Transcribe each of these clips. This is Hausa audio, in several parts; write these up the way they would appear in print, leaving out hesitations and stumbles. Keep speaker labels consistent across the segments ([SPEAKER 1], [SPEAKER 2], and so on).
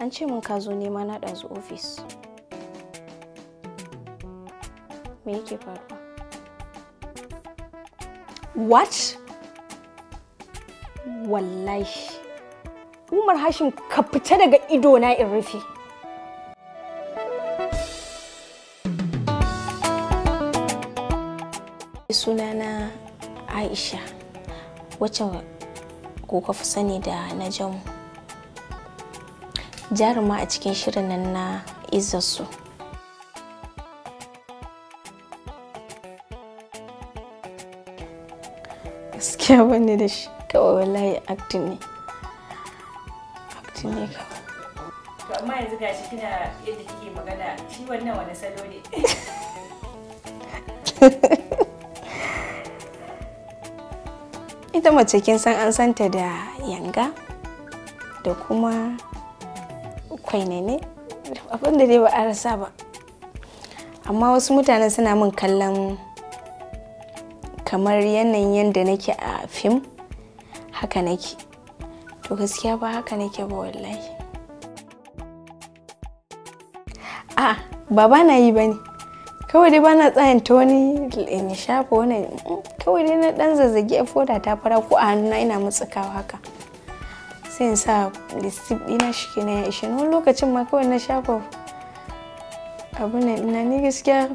[SPEAKER 1] An ce min ka zo nema na ɗazu ofis. Me yake faruwa? What? Wallahi. Umar Hashim ka fita daga ido na in rufe. Sunana Aisha, wacce kuka fi sani da Najamu. Jaruma a cikin shirin nan na IZZAR. Gaskiya bane da shi, kawai wallahi acting ne. Acting ne kawai.
[SPEAKER 2] To amma yanzu gashi kina yadda kike magana, shi wannan wani salo ne?
[SPEAKER 1] Ita mace kin san an santa da yanga da kuma kwainene, abinda dai ba a rasa ba. Amma wasu mutane suna min kallon kamar yanayin yadda nake a fim haka nake. To gaskiya ba haka nake ba wallahi. Ba na yi bane. Kawai dai bana tsayanta wani in shafa wani, kawai dai na dan zazzage a foda ta fara ko a hannuna ina mutsikawa haka. Sai in sa lipstick dina shike na ya ishe. Wani lokacin ma kawai na shafa abun nan ina ni gaskiya.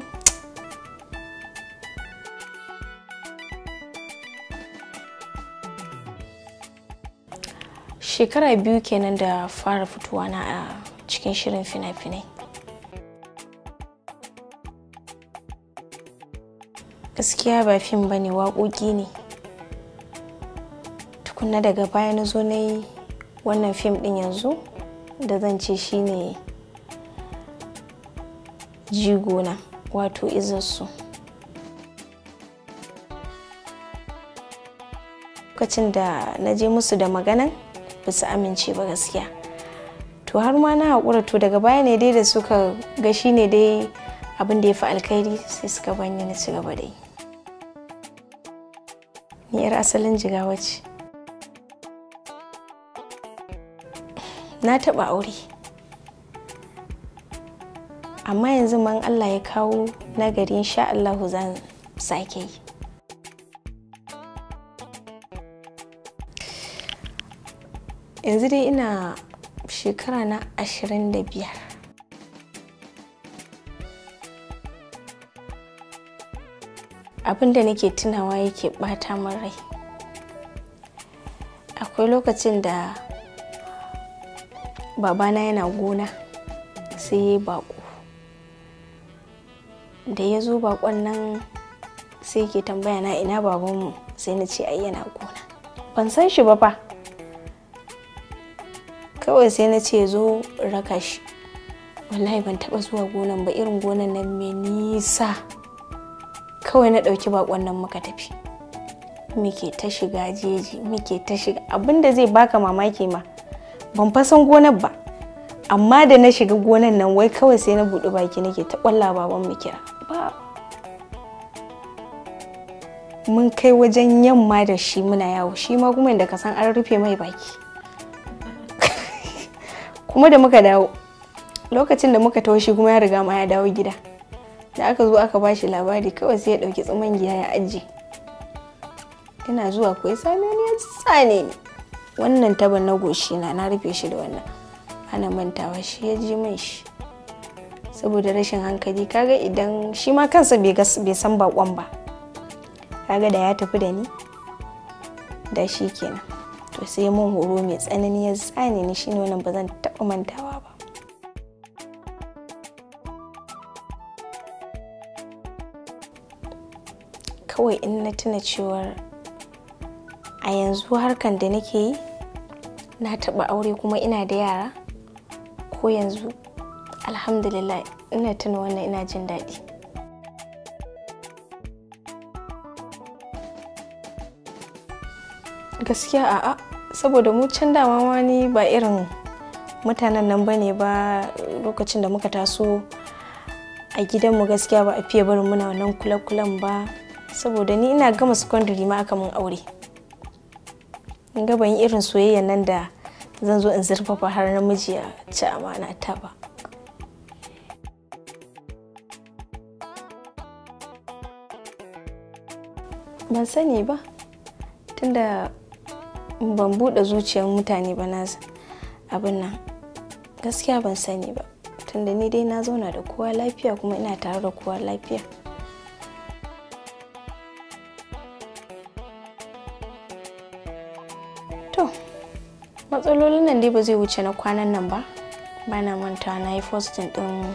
[SPEAKER 1] Shekara 2 kenan da fara fitowa na a cikin shirin fina-finai. Gaskiya ba fim bane, waƙoƙi ne. Tukunna daga baya na zo na yi wannan fim ɗin yanzu da zan ce shine jigona, wato IZZAR. Lokacin da na je musu da maganan ba su amince ba gaskiya. To har ma na haƙura, to daga baya ne dai da suka ga shine dai abin da ya fi alkhairi sai suka bani na ci gaba da yi. Ni 'yar asalin Jigawa ce. Na taɓa aure. Amma yanzu man Allah ya kawo nagari insha Allah zan sake yi. Yanzu dai ina shekara na 25. Abin da nake tunawa yake bata min rai. Akwai lokacin da babana yana gona sai ya yi baƙo. Da ya zo baƙon nan sai yake tambaya na ina babanmu, sai na ce ai yana gona. Ban san shi ba fa. Kawai sai na ce zo raka shi. Wallahi ban taɓa zuwa gonan ba, irin gonan nan mai nisa. Kawai na ɗauki bakon nan muka tafi. Muke ta shiga jeji, muke ta shiga. Abinda zai baka mamaki ma, ban fa san gonar ba. Amma da na shiga gonan nan wai kawai sai na buɗe baki nake ta ƙwalla baban mu kira. Ba. Mun kai wajen yamma da shi muna yawo, shi ma kuma inda ka san an rufe mai baki. Kuma da muka dawo, lokacin da muka taho shi kuma ya riga ma ya dawo gida. Da aka zo aka bashi labari kawai sai ya dauki tsaman giya ya aje. Ina zuwa ko ya same ni ya tsane ni. Wannan taban na goshi na rufe shi da wannan. Ana mantawa shi ya ji min shi. Saboda rashin hankali, kaga idan shi ma kansa bai san bakon ba. Kaga da ya tafi da ni da shi kenan. To sai mun horo mai tsanani ya tsane ni, shine wannan ba zan taba mantawa ba. Kawai in na tuna cewar a yanzu harkan da nake yi na taɓa aure kuma ina da yara, ko yanzu alhamdulillah ina tuna wannan ina jin daɗi. Gaskiya a'a, saboda mu can dama ma ni ba irin mutanen nan bane ba. Lokacin da muka taso a gidanmu gaskiya ba a fiye barin muna wannan kula-kulan ba. Saboda ni ina gama secondary ma aka mun aure. In ga ban yi irin soyayya nan da zan zo in zurfafa har namiji ya ci amana ta ba. Ban sani ba, tunda ban buɗe zuciyar mutane ba na abin nan, gaskiya ban sani ba, tunda ni dai na zauna da kowa lafiya kuma ina tare da kowa lafiya. To matsalolin nan dai ba zai wuce na kwanan nan ba. Bana manta na yi posting din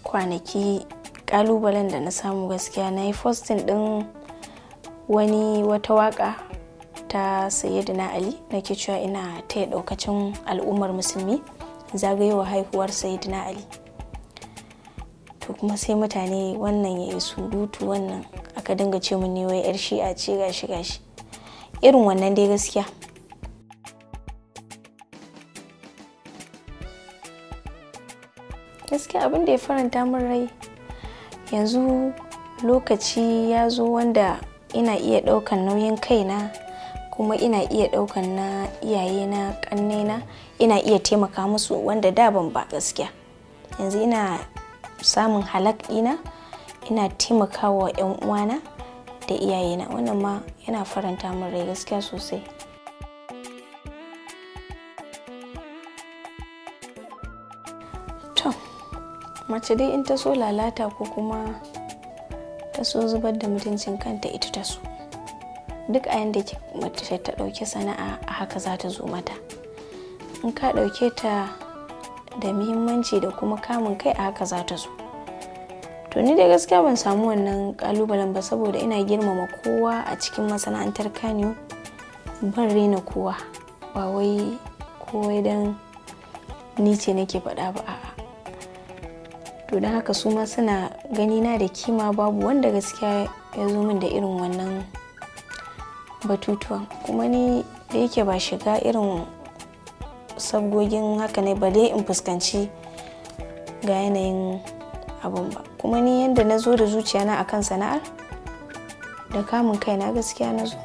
[SPEAKER 1] kwanaki kalubalen da na samu. Gaskiya na yi posting din wata waka ta Sayyidina Ali, nake cewa ina taya daukacin al'ummar musulmi zagayowa haihuwar Sayyidina Ali. To kuma sai mutane wannan ya yi surutu, wannan aka dinga ce mun ne wai yar shi'a ce gashi irin wannan dai. Gaskiya abin da ya faranta min rai, yanzu lokaci ya zo wanda ina iya ɗaukan nauyin kaina, kuma ina iya ɗaukan na iyayena, ƙannena, ina iya taimaka musu wanda da ban ba. Gaskiya yanzu ina samun halak ɗina, ina taimakawa 'yan uwana da iyayena, wannan ma yana faranta min rai gaskiya sosai. To mace dai in ta so lalata ko kuma ta so zubar da mutuncin kanta, ita ta so. Duk a yanda mace ta ɗauki sana'a a haka za ta zo mata. In ka ɗauke ta da muhimmanci da kuma kamun kai, a haka za ta zo. To ni dai gaskiya ban samu wannan kalubalen ba, saboda ina girmama kowa a cikin masana'antar Kano, ban rena kowa, ba wai kowai dan ni ce nake faɗa ba, a'a. To don haka su ma suna ganina da kima, babu wanda gaskiya ya zo min da irin wannan batutuwan. Kuma ni da yake ba shiga irin sabgogin haka ne ba dai in fuskanci ga yanayin abun ba. Kuma ni yanda na zo da zuciyana akan sana'ar da kamun kaina, gaskiya na zo.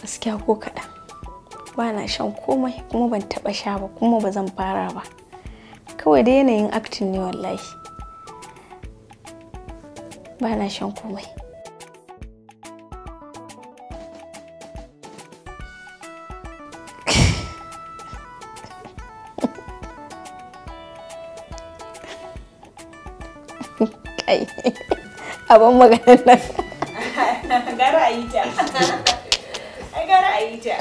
[SPEAKER 1] Gaskiya ko kaɗan ba na shan komai, kuma ban taɓa sha ba, kuma ba zan fara ba. Kawai da yanayin acting ne wallahi. Ba na shan komai. Kai abin maganar nan.
[SPEAKER 2] Gara a yi ta. Ai gara a yi ta.